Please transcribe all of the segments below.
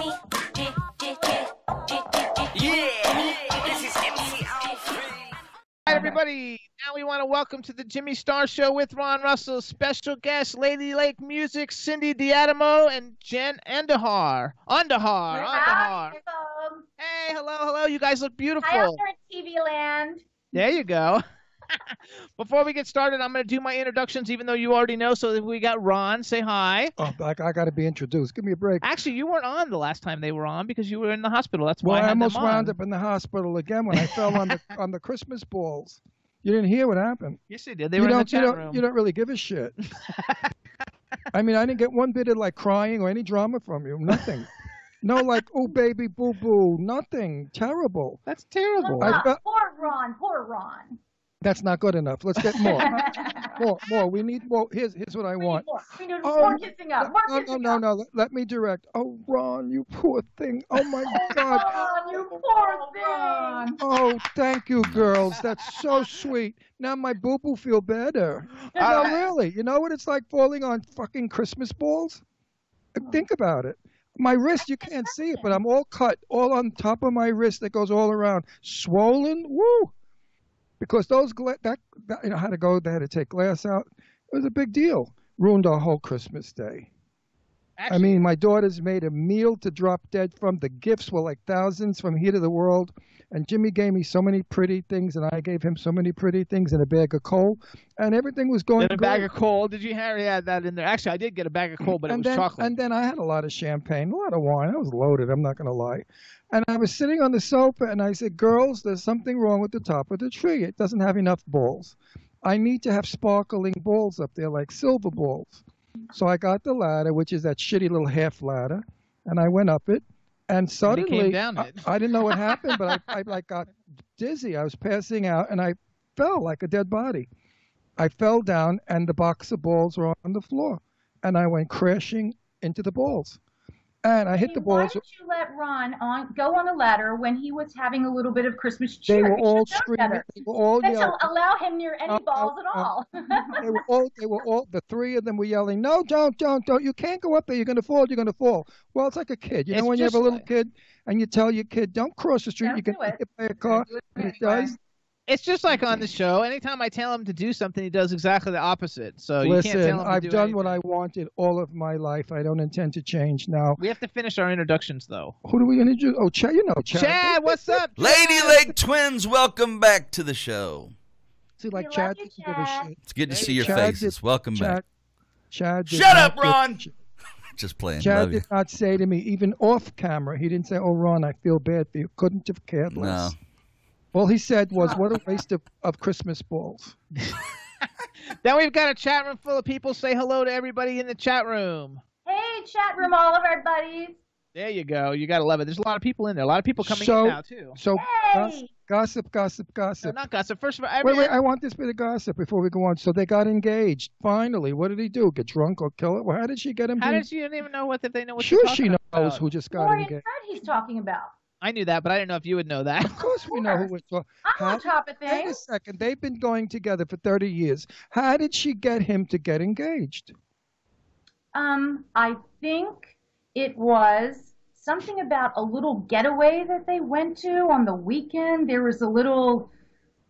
Hi, everybody. Now we want to welcome to the Jimmy Star Show with Ron Russell, special guest Ladylake Music, Cindy Diadamo, and Jen Andujar. Andujar. Hey, hello. You guys look beautiful. Hi, out there in TV land. There you go. Before we get started, I'm going to do my introductions, even though you already know. So we got Ron. Say hi. Oh, I got to be introduced. Give me a break. Actually, you weren't on the last time they were on because you were in the hospital. That's why I I almost wound up in the hospital again when I fell on the Christmas balls. You didn't hear what happened. Yes, they did. They were in the chat room. You don't really give a shit. I mean, I didn't get one bit of like crying or any drama from you. Nothing. No, like, oh, baby, boo-boo. Nothing. Terrible. That's terrible. Poor Ron. That's not good enough. Let's get more. more. We need more. Here's what I want. We need more kissing up. No. Let me direct. Oh, Ron, you poor thing. Oh, my God. Ron, you poor thing. Oh, thank you, girls. That's so sweet. Now my boo-boo feel better. No, really. You know what it's like falling on fucking Christmas balls? Think about it. My wrist, you can't see it, but I'm all cut, all on top of my wrist that goes all around. Swollen. Woo. Because those, you know, had to go, they had to take glass out. It was a big deal. Ruined our whole Christmas day. Actually, I mean, my daughters made a meal to drop dead from. The gifts were like thousands from here to the world. And Jimmy gave me so many pretty things, and I gave him so many pretty things and a bag of coal. And everything was going good. A bag of coal? Did you, Harry, add that in there? Actually, I did get a bag of coal, but it was chocolate. And then I had a lot of champagne, a lot of wine. I was loaded, I'm not going to lie. And I was sitting on the sofa, and I said, girls, there's something wrong with the top of the tree. It doesn't have enough balls. I need to have sparkling balls up there, like silver balls. So I got the ladder, which is that shitty little half ladder, and I went up it. And suddenly, I didn't know what happened, but I like got dizzy. I was passing out, and I fell like a dead body. I fell down, and the box of balls were on the floor. And I went crashing into the balls. And I hit the balls. Why did you let Ron go on the ladder when he was having a little bit of Christmas cheer? They were all screaming. They were all yelling. Allow him near any balls at all. They were all, the three of them were yelling, no, don't. You can't go up there. You're going to fall. Well, it's like a kid. You know, when you have a little kid and you tell your kid, don't cross the street, you get hit by a car, and it does. It's just like on the show. Anytime I tell him to do something, he does exactly the opposite. So listen, you can't tell him to I've done anything. what I wanted all of my life. I don't intend to change now. We have to finish our introductions, though. Who are we going to do? Oh, Chad, you know Chad. Chad, what's up? Ladylake twins, welcome back to the show. See, like Chad. It's good to see your faces. Welcome back. Chad. Shut up, Ron. Just playing. Chad did not say to me, even off camera, he didn't say, oh, Ron, I feel bad for you. Couldn't have cared less. No. All he said was, what a waste of Christmas balls. Then we've got a chat room full of people. Say hello to everybody in the chat room. Hey, chat room, all of our buddies. There you go. You got to love it. There's a lot of people in there. A lot of people coming in now, too. So, hey! gossip. No, not gossip. First of all, wait, I want this bit of gossip before we go on. So they got engaged. Finally. What did he do? Get drunk or kill it? Well, how did she get him? How did she even know if they know what sure you're talking she knows about? Who just got Lori engaged. and Fred he's talking about. I knew that, but I didn't know if you would know that. Of course we know who we're talking about. I'm on top of things. Wait a second. They've been going together for 30 years. How did she get him to get engaged? I think it was something about a little getaway that they went to on the weekend. There was a little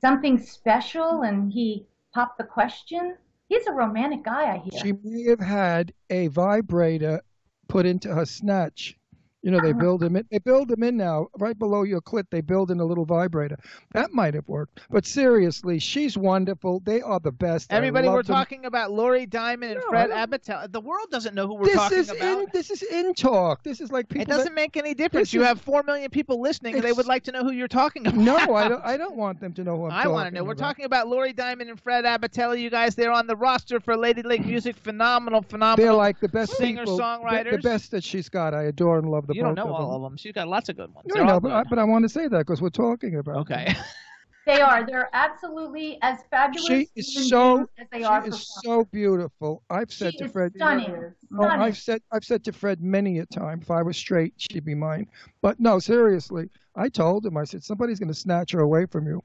something special, and he popped the question. He's a romantic guy, I hear. She may have had a vibrator put into her snatch. You know, they build them in. They build them in now, right below your clit. They build in a little vibrator. That might have worked. But seriously, she's wonderful. They are the best. Everybody, we're talking about Lori Diamond and Fred Abbott. The world doesn't know who we're talking about. This is in talk. This is like people. It doesn't make any difference. You have 4 million people listening, and they would like to know who you're talking about. No, I don't want them to know who I'm talking about. I want to know. We're talking about Lori Diamond and Fred Abbott. You guys, they're on the roster for Ladylake Music. Phenomenal. They're like the best singer-songwriters. The best that she's got. I adore and love the both of them. You don't know all of them. She's got lots of good ones. No, but I want to say that because we're talking about them. Okay. They are. They're absolutely as fabulous she is so, as they are. She is so beautiful. I've said to Fred. Stunning. I've said to Fred many a time, if I was straight, she'd be mine. But no, seriously, I told him. I said somebody's going to snatch her away from you.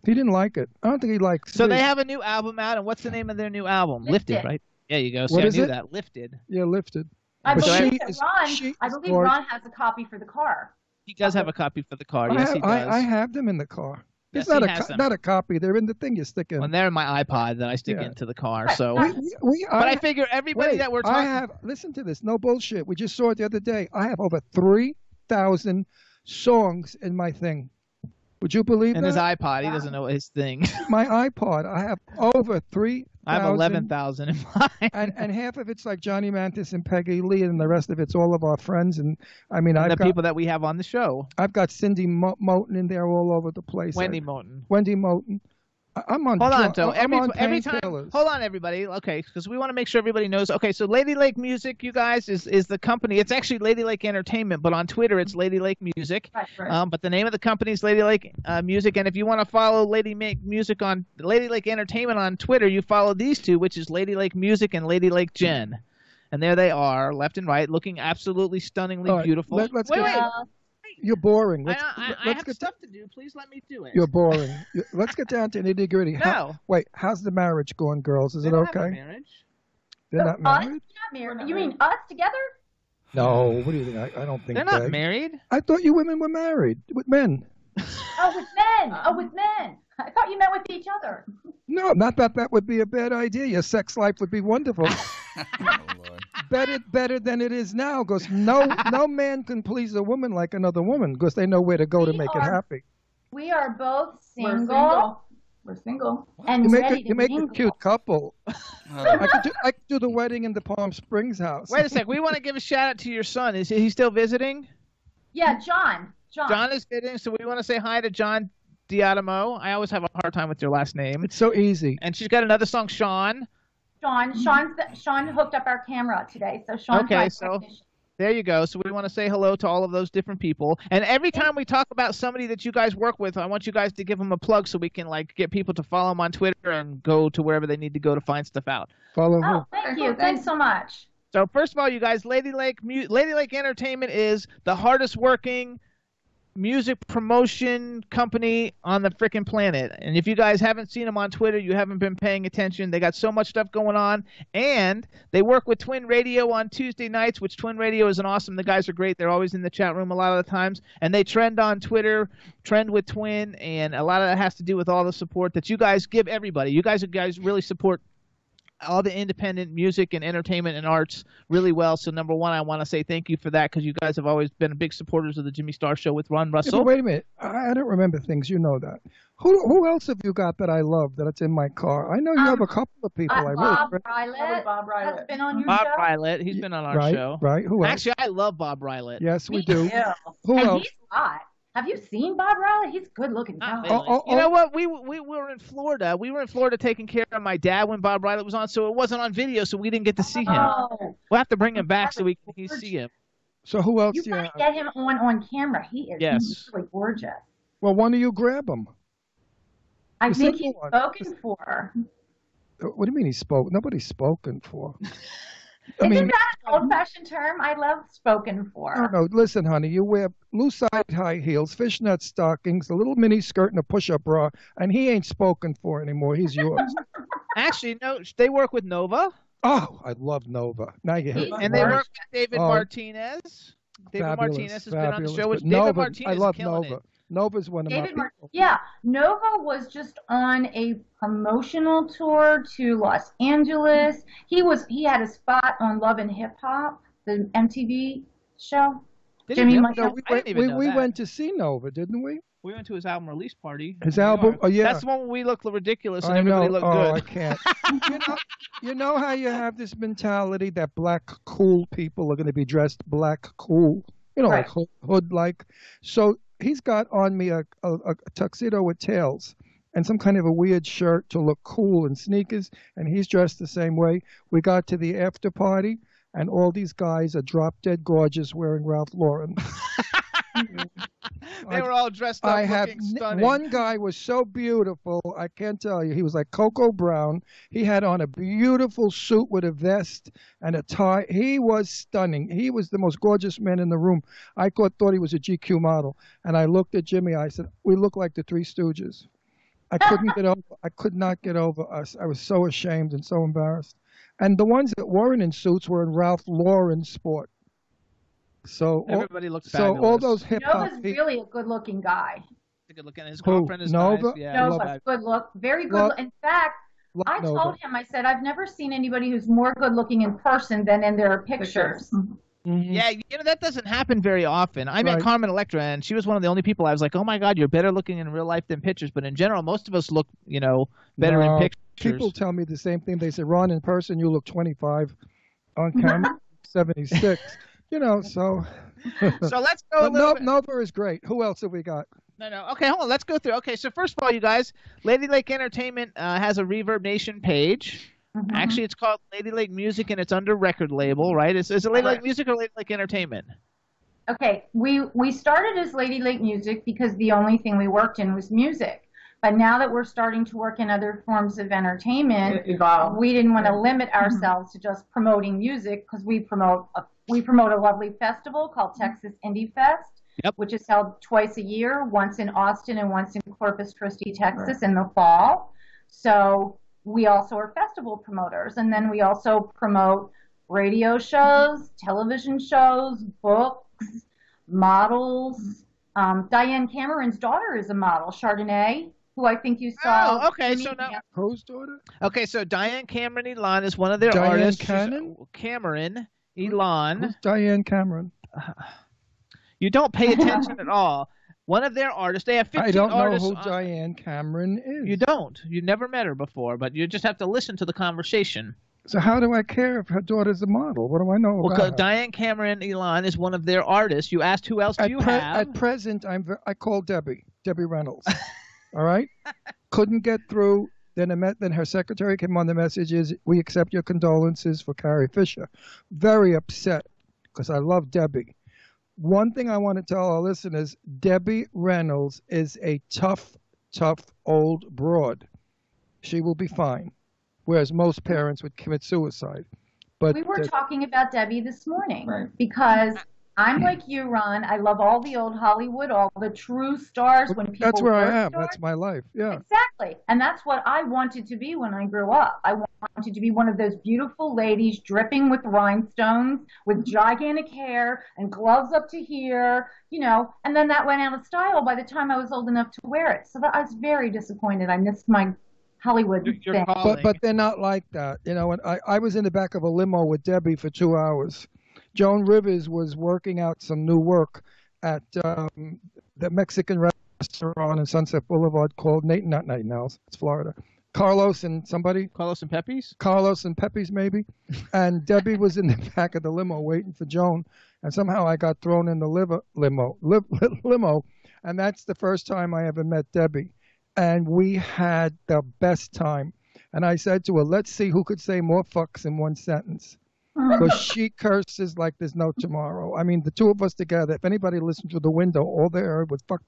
He didn't like it. I don't think he liked. So they have a new album out, and what's the name of their new album? Lifted, right? There you go. So what I is knew it? that. Lifted. Yeah, Lifted. I But believe she that is- Ron. she I is believe gorgeous. Ron has a copy for the car. He does have a copy for the car. Yes, he does. I have them in the car. Yes, It's not he a has them. not a copy. They're in the thing you stick in. Well, they're in my iPod that I stick Yeah. into the car. Right. So, But but I figure everybody that we're talking. listen to this. No bullshit. We just saw it the other day. I have over 3,000 songs in my thing. Would you believe In that? his iPod, he doesn't know his thing. My iPod. I have over 3,000. I have 11,000 in mine. And half of it's like Johnny Mantis and Peggy Lee, and the rest of it's all of our friends. And I mean, And the people that we have on the show. I've got Cindy Moten in there all over the place. Wendy Moten. Wendy Moten. I'm on. Hold on, so I'm on every time. painkillers. Hold on, everybody. Okay, because we want to make sure everybody knows. Okay, so Ladylake Music, you guys, is the company. It's actually Ladylake Entertainment, but on Twitter it's Ladylake Music. Right. But the name of the company is Ladylake Music, and if you want to follow Ladylake Music on Ladylake Entertainment on Twitter, you follow these two, which is Ladylake Music and Ladylake Jen. And there they are, left and right, looking absolutely stunningly beautiful. Let's wait. You're boring. I Let's have stuff to do. Please let me do it. You're boring. Let's get down to nitty gritty. No. Wait, how's the marriage going, girls? Is They it don't have a okay? marriage. They're not married? Not married. You mean us together? No. What do you think? I don't think They're not Peg. married. I thought you women were married with men. Oh, with men. With men. I thought you meant with each other. No, not that that would be a bad idea. Your sex life would be wonderful. Oh, Lord. better than it is now, because no man can please a woman like another woman, because they know where to go to make it happy. We are both We're single. We're single. And You make a cute couple. Oh, I could do the wedding in the Palm Springs house. Wait a sec. We want to give a shout out to your son. Is he still visiting? Yeah, John. John is visiting, so we want to say hi to John Diadamo. I always have a hard time with your last name. It's so easy. And she's got another song, Sean. Sean hooked up our camera today, so Sean's Okay, my so technician. there you go. So we want to say hello to all of those different people. And every time we talk about somebody that you guys work with, I want you guys to give them a plug so we can get people to follow them on Twitter and go to wherever they need to go to find stuff out. Follow Oh, who? thank you. Thanks so much. So first of all, you guys, Ladylake Entertainment is the hardest working music promotion company on the frickin' planet. And if you guys haven't seen them on Twitter, you haven't been paying attention. They got so much stuff going on. And they work with Twin Radio on Tuesday nights, which Twin Radio is awesome. The guys are great. They're always in the chat room a lot of the times. And they trend on Twitter, trend with Twin. And a lot of that has to do with all the support that you guys give everybody. You guys really support all the independent music and entertainment and arts really well. So number one, I want to say thank you for that, because you guys have always been big supporters of the Jimmy Star Show with Ron Yeah, Russell. but wait a minute. I don't remember things. You know that. Who else have you got that I love that's in my car? I know you have a couple of people. Bob really. Rylett Bob Rylett. has been on your Bob show. Rylett, he's been on our show. Right. Who else? Actually, I love Bob Rylett. Yes, we Me do. too. Who And else? he's hot. Have you seen Bob Rylett? He's good looking. Not fella. really. You know what? We were in Florida. We were in Florida taking care of my dad when Bob Rylett was on, so it wasn't on video, so we didn't get to see him. Oh, We'll have to bring him back so we can see him. So who else you do you gotta have? get him on camera. He is Yes. really gorgeous. Well, why don't you grab him? I The think simple he's one. spoken for. What do you mean he spoke? Nobody's spoken for. Isn't that an old-fashioned term? I love spoken for. No, listen, honey, you wear loose-side high heels, fishnet stockings, a little mini skirt, and a push-up bra, and he ain't spoken for anymore. He's yours. Actually, no, they work with Nova, Oh, I love Nova. Now you hit and they work with David Martinez. David Fabulous, Martinez has been on the show. Which But David Nova, Martinez I love is killing Nova. it. Nova's one of my people. Yeah, Nova was just on a promotional tour to Los Angeles. He had a spot on Love and Hip Hop, the MTV show. Did Jimmy he? Mike- No, I didn't even know we that. went to see Nova, didn't we? We went to his album release party. His in New album? York. Oh, yeah. That's the one where we looked ridiculous and I know. everybody looked Oh, I good. can't. You know how you have this mentality that black cool people are going to be dressed black cool, Right. like hood like. So he's got on me a tuxedo with tails and some kind of a weird shirt to look cool and sneakers, and he's dressed the same way. We got to the after party, and all these guys are drop dead gorgeous wearing Ralph Lauren. They were all dressed up, looking stunning. One guy was so beautiful, I can't tell you. He was like Cocoa Brown. He had on a beautiful suit with a vest and a tie. He was stunning. He was the most gorgeous man in the room. I thought he was a GQ model. And I looked at Jimmy. I said, "We look like the Three Stooges." I could not get over us. I was so ashamed and so embarrassed. And the ones that weren't in suits were in Ralph Lauren sport. So everybody looks so fabulous. all those hip hop. Nova's really a good-looking guy. Good looking. His Who? girlfriend is Nova? nice. Yeah, Nova's good look, very good. In fact, I Nova. told him, I said, I've never seen anybody who's more good-looking in person than in their pictures. Mhm. Yeah, that doesn't happen very often. I met Carmen Electra, and she was one of the only people I was like, oh my God, you're better looking in real life than pictures. But in general, most of us look, better in pictures. People tell me the same thing. They say, Ron, in person, you look 25. On camera, 76. So. So let's go a little bit. Nova is great. Who else have we got? No. Okay, hold on. Let's go through. Okay, so first of all, you guys, Ladylake Entertainment has a Reverb Nation page. Mm-hmm. Actually, it's called Ladylake Music, and it's under record label, right? Is it Ladylake Music or Ladylake Entertainment? Okay, we started as Ladylake Music because the only thing we worked in was music. But now that we're starting to work in other forms of entertainment, we didn't want to limit ourselves to just promoting music because we promote a lovely festival called Texas Indie Fest, which is held twice a year, once in Austin and once in Corpus Christi, Texas in the fall. So we also are festival promoters. And then we also promote radio shows, television shows, books, models. Diane Cameron's daughter is a model, Chardonnay, who I think you saw. Oh, okay. So now, whose daughter? Okay, so Diane Cameron Elon is one of their artists. Cameron Elon. Who's Diane Cameron? You don't pay attention at all. One of their artists. They have 15 artists. I don't know artists who Diane Cameron is. You don't. You never met her before, but you just have to listen to the conversation. So how do I care if her daughter's a model? What do I know about her? Diane Cameron Elon is one of their artists. You asked who else do you have? At present, I called Debbie Reynolds. All right? Couldn't get through. Then her secretary came on the messages. We accept your condolences for Carrie Fisher. Very upset because I love Debbie. One thing I want to tell our listeners, Debbie Reynolds is a tough old broad. She will be fine, whereas most parents would commit suicide. But we were talking about Debbie this morning because I'm like you, Ron. I love all the old Hollywood, all the true stars. When people that's where I am. Stars. That's my life. Yeah. Exactly. And that's what I wanted to be when I grew up. I wanted to be one of those beautiful ladies dripping with rhinestones, with gigantic hair and gloves up to here, and then that went out of style by the time I was old enough to wear it. So I was very disappointed. I missed my Hollywood thing. But they're not like that. And I was in the back of a limo with Debbie for 2 hours. Joan Rivers was working out some new work at the Mexican restaurant in Sunset Boulevard called not Night Owls. It's Florida. Carlos and Pepe's? Carlos and Pepe's, maybe. And Debbie was in the back of the limo waiting for Joan. And somehow I got thrown in the limo. And that's the first time I ever met Debbie. And we had the best time. And I said to her, let's see who could say more fucks in one sentence. Because she curses like there's no tomorrow. I mean, the two of us together, if anybody listened through the window, all they heard was fuck.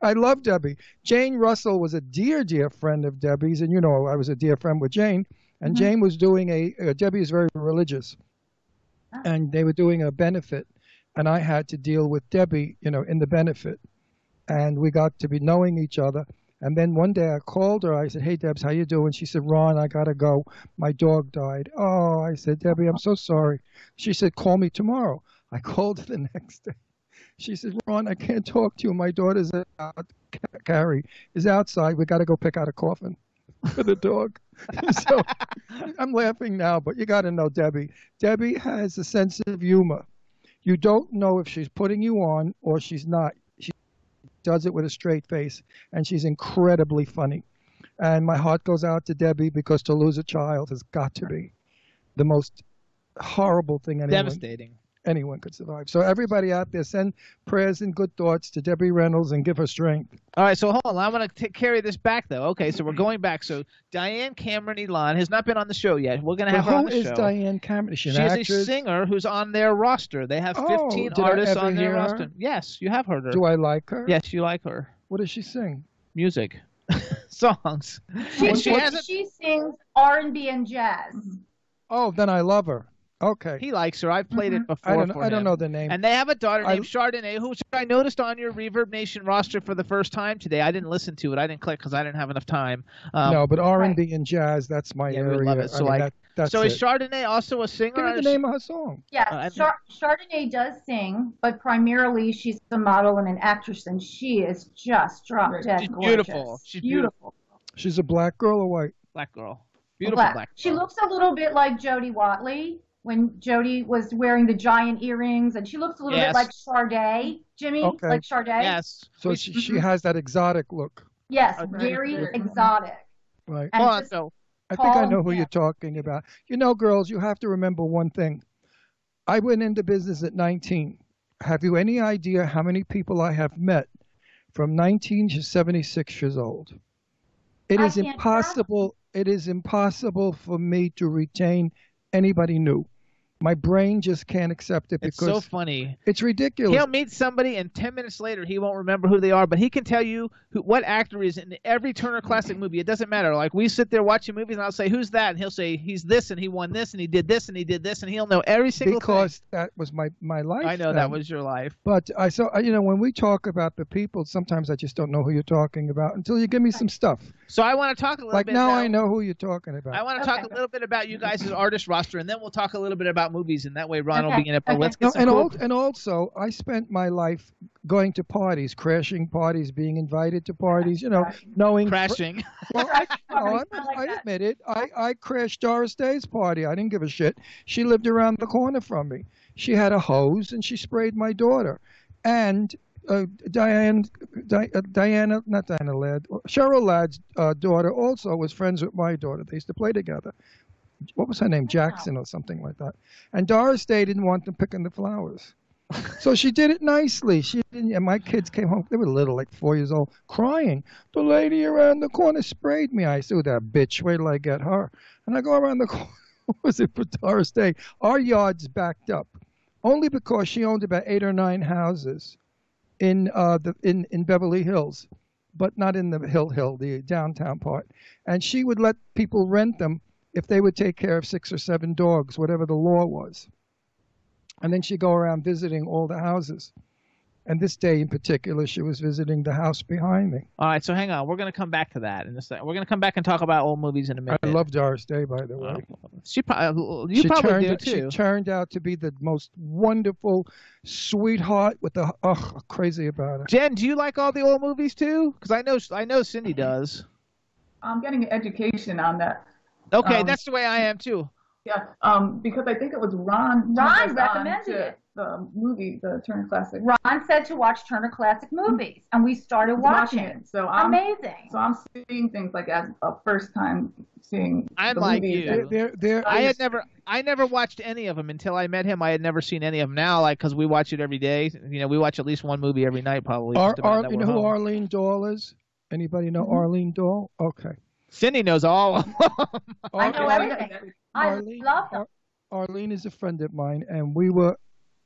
I love Debbie. Jane Russell was a dear friend of Debbie's. And I was a dear friend with Jane. And Jane was doing Debbie is very religious. And they were doing a benefit. And I had to deal with Debbie, in the benefit. And we got to be knowing each other. And then one day I called her. I said, hey, Debs, how you doing? She said, Ron, I got to go. My dog died. Oh, I said, Debbie, I'm so sorry. She said, call me tomorrow. I called her the next day. She said, Ron, I can't talk to you. My daughter's out. Carrie is outside. We got to go pick out a coffin for the dog. So I'm laughing now, but you got to know Debbie. Debbie has a sense of humor. You don't know if she's putting you on or she's not. Does it with a straight face, and she's incredibly funny. And my heart goes out to Debbie because to lose a child has got to be the most horrible thing anyone could survive. So everybody out there, send prayers and good thoughts to Debbie Reynolds and give her strength. All right, so hold on. I'm going to carry this back, though. Okay, so we're going back. So Diane Cameron Elon has not been on the show yet. We're going to have her on the show. Who is Diane Cameron? Is she an actress? actress? She's a singer who's on their roster. They have 15 artists on their roster. Yes, you have heard her. Do I like her? Yes, you like her. What does she sing? Music. Songs. She sings R&B and jazz. Oh, then I love her. Okay. He likes her. I've played it before. I don't know the name. And they have a daughter named Chardonnay, who I noticed on your Reverb Nation roster for the first time today. I didn't listen to it. I didn't click because I didn't have enough time. No, but R&B and jazz, that's my area. Love it. So, that's so it. is Chardonnay also a singer? Give me the name of her song. Yeah, Chardonnay does sing, but primarily she's a model and an actress, and she is just drop dead gorgeous. Beautiful. She's beautiful. She's a black girl or white? Black girl. Beautiful black girl. She looks a little bit like Jodie Watley when Jodie was wearing the giant earrings, and she looks a little bit like Sade. Jimmy, like Sade. Yes. So she has that exotic look. Yes, very exotic. Right. And I think I know who you're talking about. You know, girls, you have to remember one thing. I went into business at 19. Have you any idea how many people I have met from 19 to 76 years old? It is impossible. It is impossible for me to retain anybody new. My brain just can't accept it because it's so funny. It's ridiculous. He'll meet somebody and 10 minutes later he won't remember who they are, but he can tell you what actor is in every Turner Classic movie. It doesn't matter. Like we sit there watching movies and I'll say, "Who's that?" And he'll say, "He's this and he won this and he did this and he did this," and he'll know every single thing. Because that was my life. I know that was your life. But when we talk about the people, sometimes I just don't know who you're talking about until you give me some stuff. So I want to talk a little bit. Like now I know who you're talking about. I want to talk a little bit about you guys' artist roster, and then we'll talk a little bit about movies, and that way Ron will be in it. But let's get some and also, I spent my life going to parties, crashing parties, being invited to parties, knowing... Crashing. Well, I admit it. I crashed Doris Day's party. I didn't give a shit. She lived around the corner from me. She had a hose, and she sprayed my daughter. And Cheryl Ladd's daughter also was friends with my daughter. They used to play together. What was her name? Jackson or something like that. And Doris Day didn't want them picking the flowers. So she did it nicely. She didn't, and my kids came home. They were little, like 4 years old, crying. The lady around the corner sprayed me. I said, that bitch, wait till I get her. And I go around the corner. What was it for Doris Day? Our yard's backed up. Only because she owned about 8 or 9 houses in Beverly Hills, but not in the Hill, the downtown part. And she would let people rent them if they would take care of 6 or 7 dogs, whatever the law was. And then she'd go around visiting all the houses. And this day in particular, she was visiting the house behind me. All right, so hang on. We're going to come back to that in a second. We're going to come back and talk about old movies in a minute. I love Doris Day, by the way. She probably do, too. She turned out to be the most wonderful sweetheart with the, crazy about her. Jen, do you like all the old movies, too? Because I know Cindy does. I'm getting an education on that. Okay, that's the way I am, too. Yeah, because I think it was Ron recommended it. The movie, the Turner Classic. Ron said to watch Turner Classic movies, and we started watching it. So amazing. So I'm seeing things like as a first time seeing. I'm the like movies. you. I never watched any of them until I met him. I had never seen any of them. Now, because we watch it every day. We watch at least one movie every night, probably. You know who Arlene Dahl is? Anybody know Arlene Dahl? Okay. Cindy knows all of them. I know everything. I love them. Arlene is a friend of mine, and we were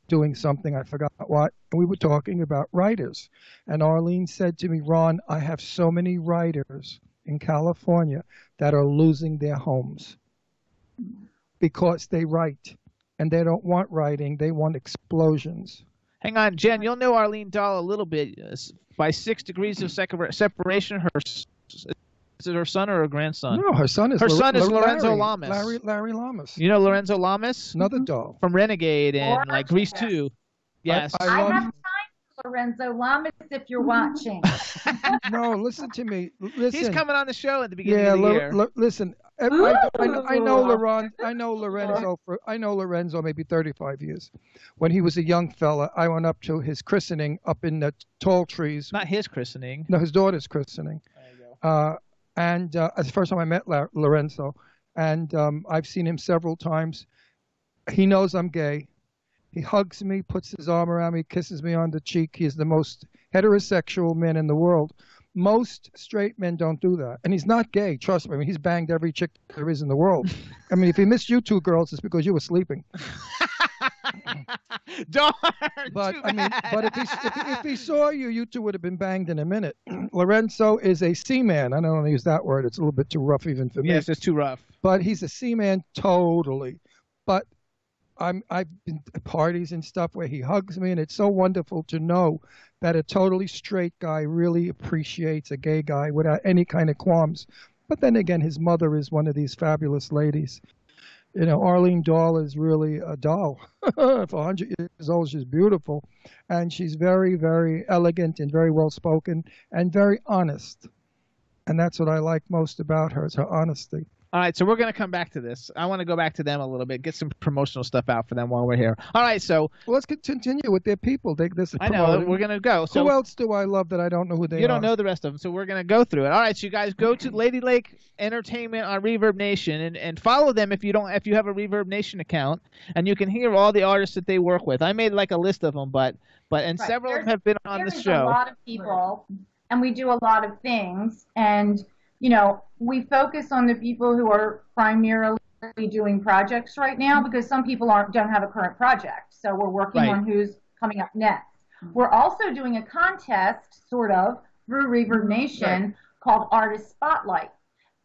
doing something, I forgot what, and we were talking about writers. And Arlene said to me, Ron, I have so many writers in California that are losing their homes because they write, and they don't want writing, they want explosions. Hang on, Jen, you'll know Arlene Dahl a little bit. By 6 degrees of separation, is it her son or her grandson? No, her son is Lorenzo Lamas. Larry Lamas. You know Lorenzo Lamas? Another doll. From Renegade and like Grease 2. Yes. I have time for Lorenzo Lamas if you're watching. No, listen to me. Listen. He's coming on the show at the beginning of the year. Listen. I know Lorenzo maybe 35 years. When he was a young fella, I went up to his christening up in the tall trees. Not his christening. No, his daughter's christening. There you go. And it's the first time I met Lorenzo, and I've seen him several times. He knows I'm gay. He hugs me, puts his arm around me, kisses me on the cheek. He's the most heterosexual man in the world. Most straight men don't do that. And he's not gay, trust me. I mean, he's banged every chick there is in the world. I mean, if he missed you two girls, it's because you were sleeping. Darn. But if he saw you, you two would have been banged in a minute. Lorenzo is a seaman. I don't want to use that word. It's a little bit too rough even for me. Yes, it's too rough. But he's a seaman totally. But I've been to parties and stuff where he hugs me, and it's so wonderful to know that a totally straight guy really appreciates a gay guy without any kind of qualms. But then again, his mother is one of these fabulous ladies. You know, Arlene Dahl is really a doll. For 100 years old, she's beautiful. And she's very, very elegant and very well spoken and very honest. And that's what I like most about her, is her honesty. All right, so we're going to come back to this. I want to go back to them a little bit, get some promotional stuff out for them while we're here. All right, so well, let's continue with their people. I know, we're going to go. So who else do I love that I don't know who they are? You don't know the rest of them, so we're going to go through it. All right, so you guys go to Ladylake Entertainment on Reverb Nation and follow them if you have a Reverb Nation account, and you can hear all the artists that they work with. I made like a list of them, but several of them have been on the show. There's a lot of people, and we do a lot of things, and you know, we focus on the people who are primarily doing projects right now because some people don't have a current project. So we're working on who's coming up next. We're also doing a contest, sort of, through Reverb Nation called Artist Spotlight.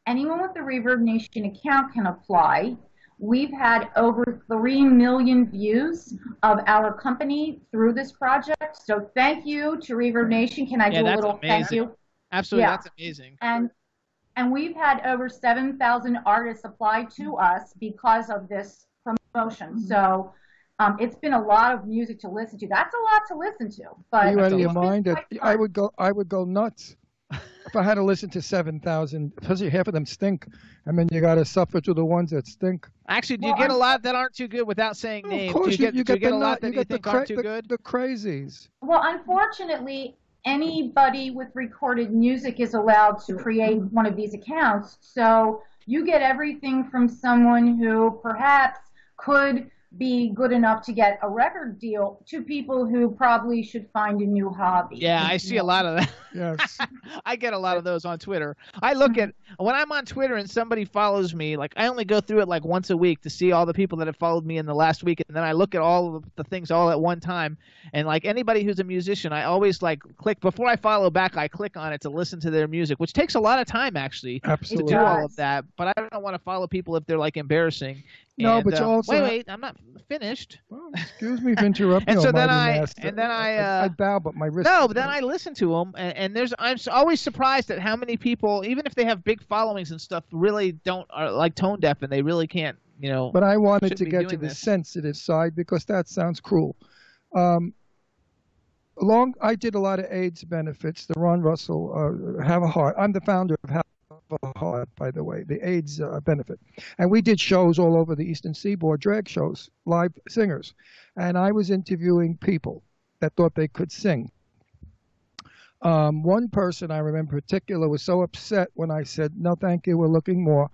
Anyone with the Reverb Nation account can apply. We've had over 3 million views of our company through this project. So thank you to Reverb Nation. Can I do a little thank you? Absolutely, that's amazing. And we've had over 7,000 artists apply to us because of this promotion. So it's been a lot of music to listen to. That's a lot to listen to. But are you out of your mind? I would go nuts if I had to listen to 7,000. Especially half of them stink. I mean, you got to suffer through the ones that stink. Actually, do you get a lot that aren't too good without saying names? Of course, do you get a lot that you think aren't too good? The crazies. Well, unfortunately, anybody with recorded music is allowed to create one of these accounts. So you get everything from someone who perhaps could be good enough to get a record deal to people who probably should find a new hobby. Yeah, I see a lot of that. Yes. I get a lot of those on Twitter. I look at, when I'm on Twitter and somebody follows me, like I only go through it like once a week to see all the people that have followed me in the last week, and then I look at all of the things all at one time. And like anybody who's a musician, I always like click, before I follow back, I click on it to listen to their music, which takes a lot of time actually to do all of that. But I don't want to follow people if they're like embarrassing. No, and, but you also wait, I'm not finished. Well, excuse me for interrupting. And so then I bow, but my wrist. No, but then I listen to them, and I'm always surprised at how many people, even if they have big followings and stuff, really are like tone deaf and they really can't, you know. But I wanted to get to the sensitive side because that sounds cruel. I did a lot of AIDS benefits. The Ron Russell Have a Heart. I'm the founder of Have a Heart, by the way, the AIDS benefit. And we did shows all over the Eastern Seaboard, drag shows, live singers. And I was interviewing people that thought they could sing. One person I remember in particular was so upset when I said, no, thank you, we're looking more.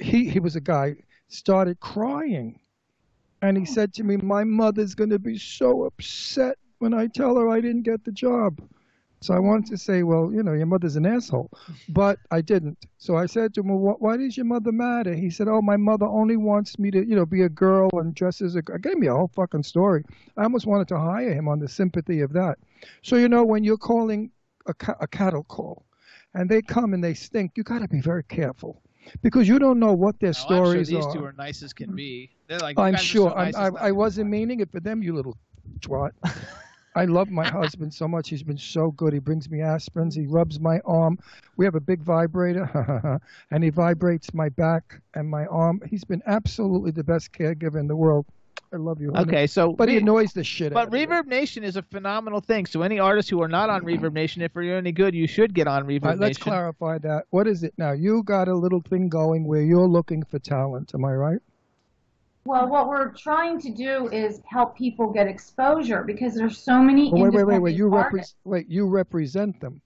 He was a guy, started crying. And he said to me, my mother's going to be so upset when I tell her I didn't get the job. So I wanted to say, well, you know, your mother's an asshole. But I didn't. So I said to him, well, why does your mother matter? He said, oh, my mother only wants me to, you know, be a girl and dress as a girl. Gave me a whole fucking story. I almost wanted to hire him on the sympathy of that. So, you know, when you're calling a cattle call and they come and they stink, you got to be very careful. Because you don't know what their stories I'm sure are. These two are nice as can be. They're like, I'm sure. I wasn't meaning it for them, you little twat. I love my husband so much. He's been so good. He brings me aspirins. He rubs my arm. We have a big vibrator, and he vibrates my back and my arm. He's been absolutely the best caregiver in the world. I love you, honey. Okay, so but he annoys the shit out of me. But Reverb Nation is a phenomenal thing. So any artists who are not on Reverb Nation, if you're any good, you should get on Reverb Nation. Let's clarify that. What is it now? You got a little thing going where you're looking for talent. Am I right? Well, what we're trying to do is help people get exposure because there's so many wait. You represent them.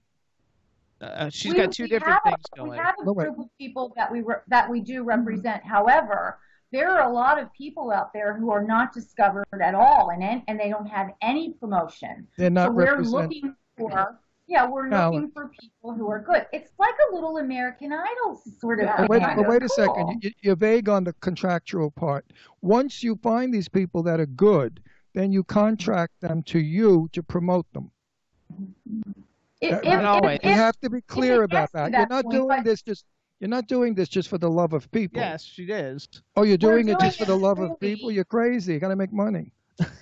She's got two different things going. We have a group of people that we do represent. However, there are a lot of people out there who are not discovered at all, and they don't have any promotion. They're not represented. We're looking for looking for people who are good. It's like a little American Idol sort of thing. But wait a second. You're vague on the contractual part. Once you find these people that are good, then you contract them to you to promote them. You have to be clear about that. You're not doing this just You're not doing this just for the love of people. Yes, she is. Oh, you're doing it doing just for the it love really. of people? You're crazy. You got to make money.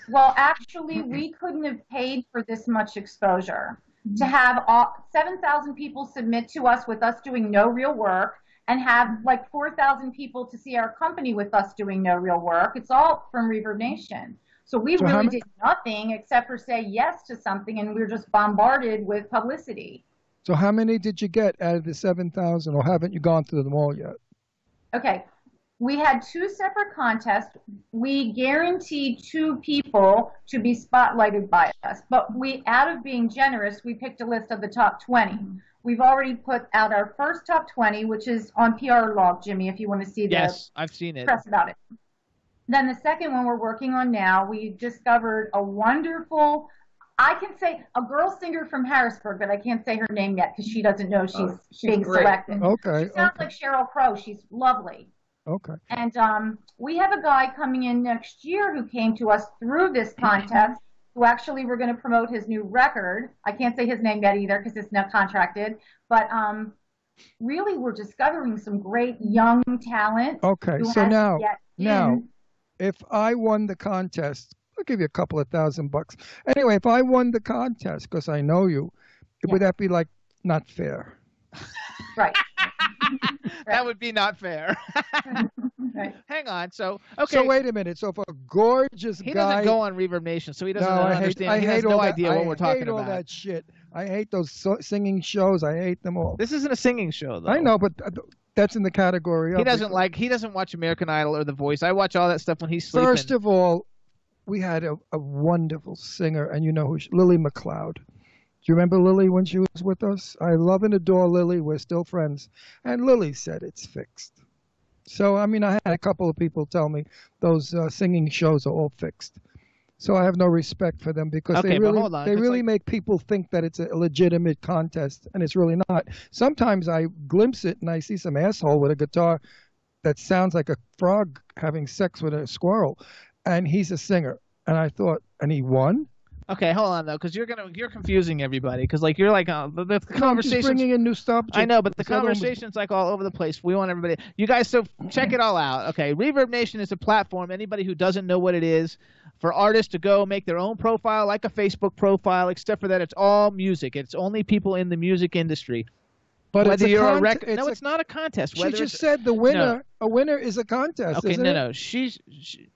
Well, actually, we couldn't have paid for this much exposure. To have 7,000 people submit to us with us doing no real work, and have like 4,000 people to see our company with us doing no real work. It's all from Reverb Nation. So we really did nothing except for say yes to something, and we were just bombarded with publicity. So how many did you get out of the 7,000, or haven't you gone through them all yet? Okay. We had 2 separate contests. We guaranteed 2 people to be spotlighted by us. But we, out of being generous, we picked a list of the top 20. We've already put out our first top 20, which is on PR Log, Jimmy, if you want to see the Yes, I've seen it. press about it. Then the second one we're working on now, we discovered a wonderful, I can say a girl singer from Harrisburg, but I can't say her name yet because she doesn't know she's being great. selected. Okay. She sounds like Sheryl Crow. She's lovely. Okay. And we have a guy coming in next year who came to us through this contest, who actually we're going to promote his new record. I can't say his name yet either because it's not contracted. But really, we're discovering some great young talent. Okay. So now, if I won the contest, I'll give you a couple of $1,000. Anyway, if I won the contest because I know you, would that be like not fair? Right. That would be not fair. Right. Hang on. So, okay. So wait a minute. So if a gorgeous he guy... doesn't go on Reverb Nation, so he doesn't understand. I he hate has all no that, idea what we're talking about. I hate all that shit. I hate those singing shows. I hate them all. This isn't a singing show, though. I know, but that's in the category of... He doesn't watch American Idol or The Voice. I watch all that stuff when he's sleeping. First of all, we had a wonderful singer, and you know who Lily McLeod. Do you remember Lily when she was with us? I love and adore Lily. We're still friends. And Lily said it's fixed. So, I mean, I had a couple of people tell me those singing shows are all fixed. So I have no respect for them because they really make people think that it's a legitimate contest, and it's really not. Sometimes I glimpse it and I see some asshole with a guitar that sounds like a frog having sex with a squirrel, and he's a singer. And I thought, and he won? Okay, hold on though, because you're confusing everybody. Because like you're like the conversation. I'm just bringing in new stuff. I know, but the conversation's like all over the place. We want everybody. You guys, so check it all out. Okay, Reverb Nation is a platform. Anybody who doesn't know what it is, for artists to go make their own profile, like a Facebook profile, except for that, it's all music. It's only people in the music industry. But whether it's you're a a record, no, it's not a contest. She just said the winner. No. A winner is a contest. Okay, isn't no.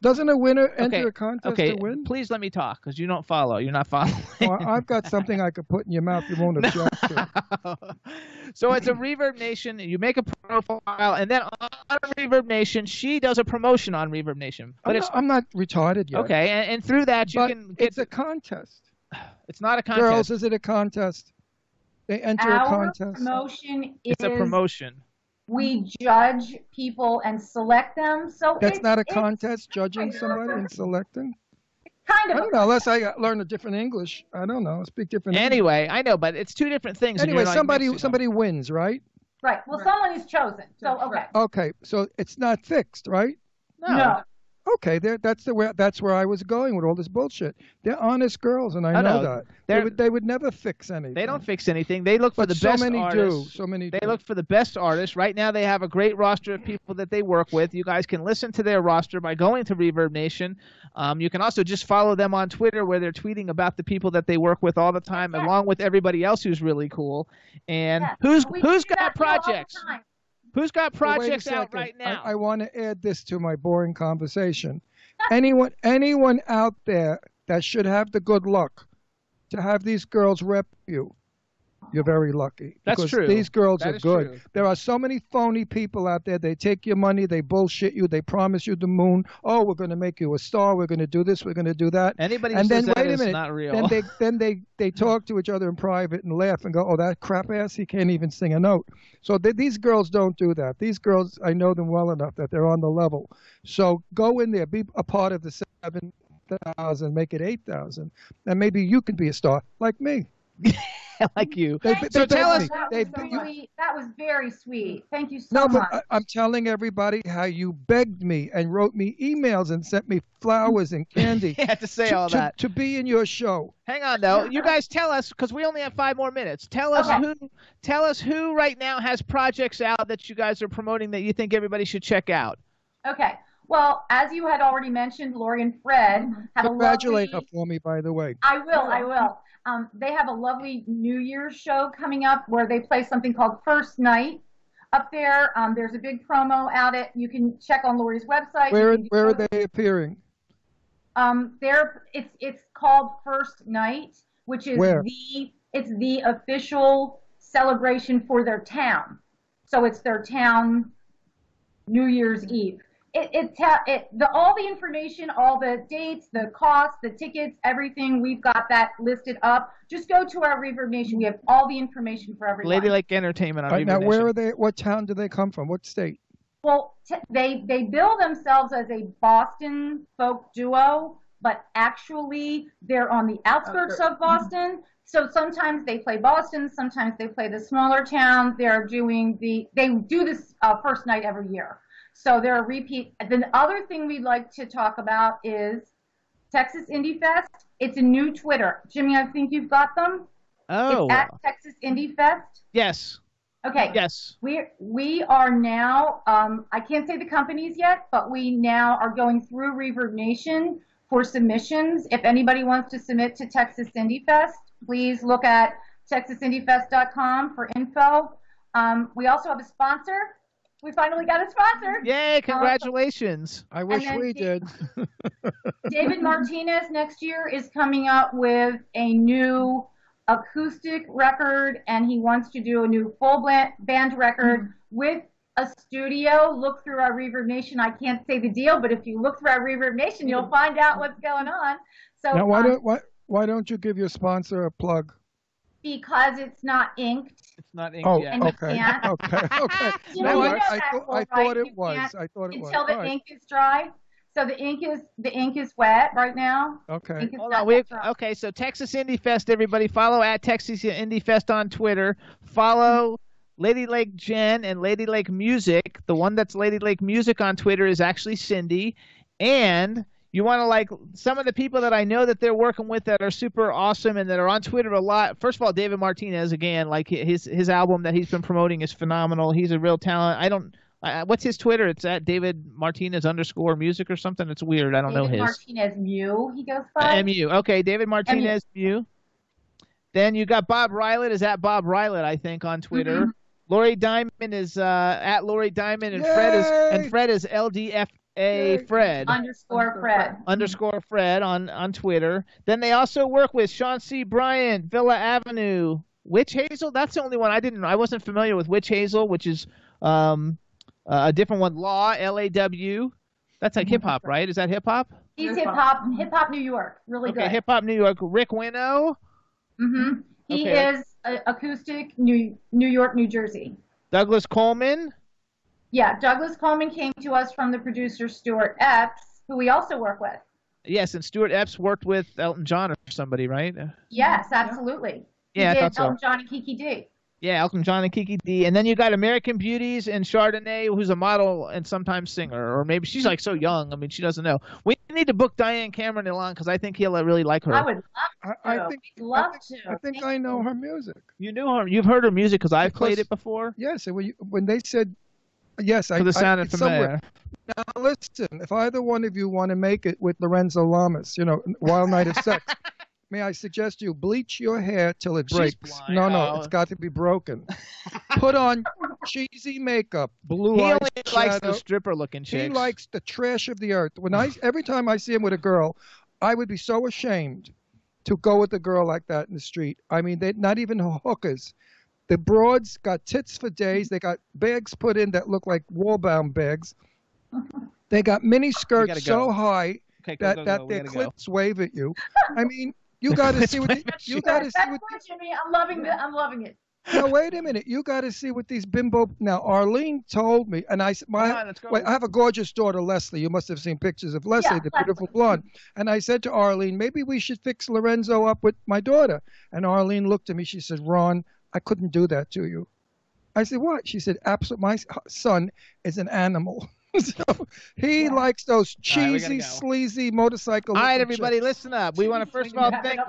Doesn't a winner enter a contest to win? Please let me talk, because you don't follow. You're not following. Well, I've got something I could put in your mouth you won't object to. So it's a Reverb Nation. You make a profile, and then on Reverb Nation, she does a promotion on Reverb Nation. But I'm not retarded yet. Okay, and through that you can get. It's a contest. It's not a contest. Girls, is it a contest? They enter a contest. Our promotion it's a promotion. We judge people and select them. So that's not a contest, judging somebody and selecting? Kind of. I don't know, unless I learn a different English. I don't know. Speak different Anyway, I know, but it's two different things. Anyway, somebody wins, right? Right. Well, someone is chosen. So, okay. Okay, so it's not fixed, right? No. Okay, that's where I was going with all this bullshit. They're honest girls, and I know that. They would never fix anything. They don't fix anything. They look for the best artists. So many do. They look for the best artists. Right now, they have a great roster of people that they work with. You guys can listen to their roster by going to Reverb Nation. You can also just follow them on Twitter, where they're tweeting about the people that they work with all the time, along with everybody else who's really cool. And who's got projects? Who's got projects out right now? I want to add this to my boring conversation. Anyone out there that should have the good luck to have these girls rep you, you're very lucky. That's true. These girls are good. True. There are so many phony people out there. They take your money. They bullshit you. They promise you the moon. Oh, we're going to make you a star. We're going to do this. We're going to do that. Anybody who says that is not real. Then they talk to each other in private and laugh and go, oh, that crap ass, he can't even sing a note. So these girls don't do that. These girls, I know them well enough that they're on the level. So go in there. Be a part of the 7,000. Make it 8,000. And maybe you can be a star like me. like you. They So tell us. That was very sweet. Thank you so No, much. but I'm telling everybody how you begged me and wrote me emails and sent me flowers and candy. You had to say all that. To be in your show. Hang on, though. You guys tell us, because we only have 5 more minutes. Tell us who right now has projects out that you guys are promoting that you think everybody should check out. Okay. Well, as you had already mentioned, Lori and Fred have Congratulate her for me, by the way. I will. They have a lovely New Year's show coming up where they play something called First Night up there. There's a big promo out it. You can check on Lori's website. Where are they appearing? It's called First Night, which is the official celebration for their town. So it's their town New Year's Eve. All the information, all the dates, the costs, the tickets, everything, we've got that listed up. Just go to our Reverb Nation. We have all the information for everyone. Ladylake Entertainment on Reverb Now, Nation. where are they? What town do they come from? What state? Well, they bill themselves as a Boston folk duo, but actually they're on the outskirts of Boston. So sometimes they play Boston, sometimes they play the smaller town. They do this First Night every year. So they're a repeat. The other thing we'd like to talk about is Texas Indie Fest. It's a new Twitter. Jimmy, I think you've got them. Oh. It's at Texas Indie Fest. Yes. Okay. Yes. We are now, I can't say the companies yet, but we now are going through Reverb Nation for submissions. If anybody wants to submit to Texas Indie Fest, please look at texasindiefest.com for info. We also have a sponsor. We finally got a sponsor. Yay, congratulations. I wish we did. David Martinez next year is coming up with a new acoustic record, and he wants to do a new full band record with a studio. Look through our Reverb Nation. I can't say the deal, but if you look through our Reverb Nation, you'll find out what's going on. So now, why don't you give your sponsor a plug? Because it's not inked. It's not inked yet. And okay. Okay. No, I thought it was. Until the ink is dry. So the ink is wet right now. Okay. Hold on. Okay, so Texas Indie Fest, everybody. Follow at Texas Indie Fest on Twitter. Follow Ladylake Jen and Ladylake Music. The one that's Ladylake Music on Twitter is actually Cindy. And you want to some of the people that I know that they're working with that are super awesome and that are on Twitter a lot. First of all, David Martinez, again, his album that he's been promoting is phenomenal. He's a real talent. What's his Twitter? It's at David Martinez _music or something. It's weird. I don't know his. David Martinez Mew, he goes by. MU. Okay, David Martinez Mew. Then you got Bob Rylett is at Bob Rylett, I think, on Twitter. Lori Diamond is at Lori Diamond, and Fred is LDF. Fred _ Fred on Twitter. Then they also work with Sean C. Bryant, Villa Avenue, Witch Hazel. That's the only one I wasn't familiar with. Witch Hazel, which is a different one. Law, LAW. That's like hip hop, right? Is that hip hop? He's hip hop New York. Really good. Hip hop New York. Rick Winnow. He is acoustic New York, New Jersey. Douglas Coleman. Yeah, Douglas Coleman came to us from the producer Stuart Epps, who we also work with. Yes, and Stuart Epps worked with Elton John or somebody, right? Yes, absolutely. Yeah, he I did thought so. Elton John and Kiki D. Yeah, Elton John and Kiki D. And then you got American Beauties and Chardonnay, who's a model and sometimes singer. Or maybe she's so young. I mean, she doesn't know. We need to book Diane Cameron along because I think he'll really like her. I would love to. I think I know her music. You knew her. You've heard her music because I've played it before? Yes, when they said... Yes, it sounded familiar. Now listen, if either one of you want to make it with Lorenzo Lamas, Wild Night of Sex, may I suggest you bleach your hair till it breaks? No, it's got to be broken. Put on cheesy makeup, blue eyes. He only likes the stripper-looking chicks. He likes the trash of the earth. Every time I see him with a girl, I would be so ashamed to go with a girl like that in the street. I mean, they're not even hookers. The broads got tits for days. They got bags put in that look like wall-bound bags. They got mini skirts so high that their clits wave at you. I mean, you got to see what you got to see. Jimmy, I'm loving it. Now wait a minute. You got to see what these bimbo. Now Arlene told me, and I Come on, let's go. wait. I have a gorgeous daughter, Leslie. You must have seen pictures of Leslie, the beautiful blonde. And I said to Arlene, maybe we should fix Lorenzo up with my daughter. And Arlene looked at me. She said, Ron, I couldn't do that to you. I said, what? She said, absolutely. My son is an animal. So he likes those cheesy, sleazy motorcycle. All right, everybody, listen up. We want to first of all thank.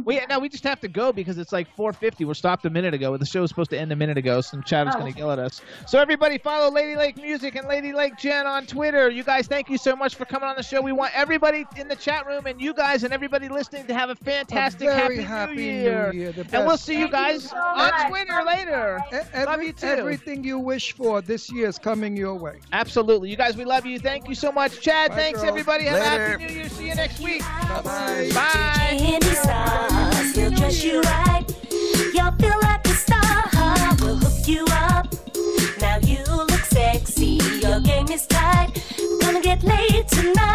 We just have to go because it's like 4:50. We're stopped a minute ago. The show was supposed to end a minute ago. Some chat is going to yell at us. So everybody, follow Ladylake Music and Ladylake Jen on Twitter. You guys, thank you so much for coming on the show. We want everybody in the chat room and you guys and everybody listening to have a fantastic, happy New Year. And we'll see you guys on Twitter later. Love you too. Everything you wish for this year is coming your way. Absolutely. You guys, we love you. Thank you so much. Chad, thanks, girls. everybody. Have a happy New Year. See you next week. Bye-bye. Bye. He'll dress you right. You'll feel like a star. We'll hook you up. Now you look sexy. Your game is tight. Gonna get laid tonight.